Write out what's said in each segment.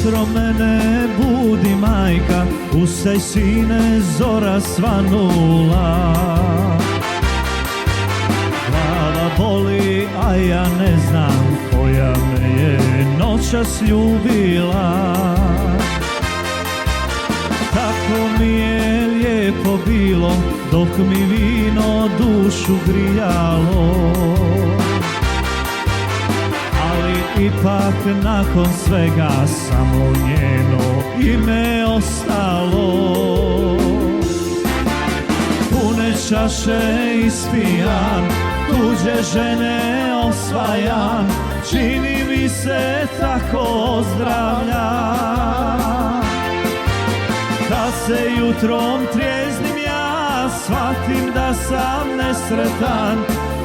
jutro mene budi majka, ustaj sine, zora svanula. Glava boli, a ja ne znam koja me je noćas ljubila. Tako mi je lijepo bilo dok mi vino dušu grijalo. Ali ipak nakon svega samo njeno ime ostalo. Pune čaše ispijan, tuđe žene osvajan, čini mi se tako ozdravljam. Kad se jutrom trijeznim ja, shvatim da sam nesretan,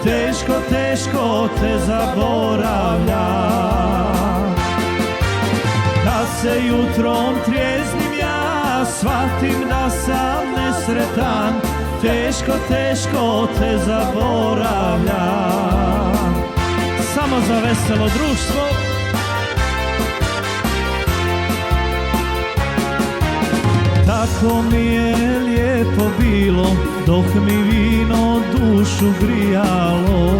teško, teško te zaboravljam. Kad se jutrom trijeznim ja, shvatim da sam nesretan, teško, teško te zaboravljam. Samo za veselo društvo. Tako mi je lijepo bilo dok mi vino dušu grijalo.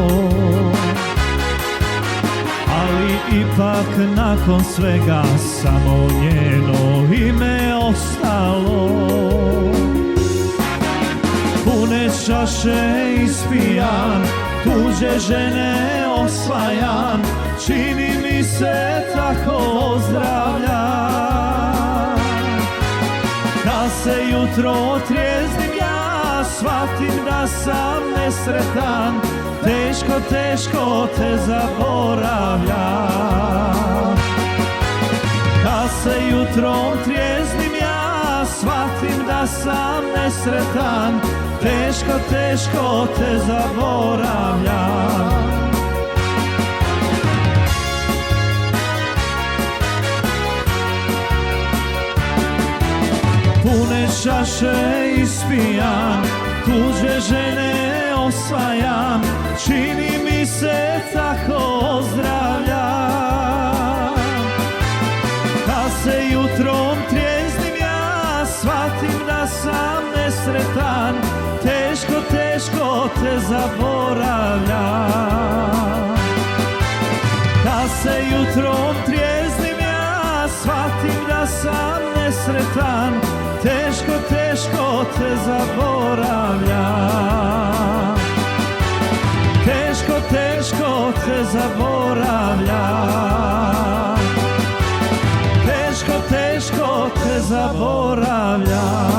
Ali ipak nakon svega samo njeno ime ostalo. Pune čaše ispijan, tuđe žene osvajan, čini mi se tako ozdravljam. Kad se jutro trijeznim ja, shvatim da sam nesretan, teško, teško te zaboravljam. Kad se jutrom trijeznim ja, shvatim da sam nesretan, teško, teško te zaboravljam. Pune čaše ispijan, tuđe žene osvajam, čini mi se tako ozdravljam. Kad se jutrom trijeznim ja, shvatim da sam nesretan, teško, teško te zaboravljam. Kad se jutrom trijeznim ja, shvatim da sam nesretan, teško, teško te zaboravljam. Teško, teško te zaboravljam. Teško, teško te zaboravljam.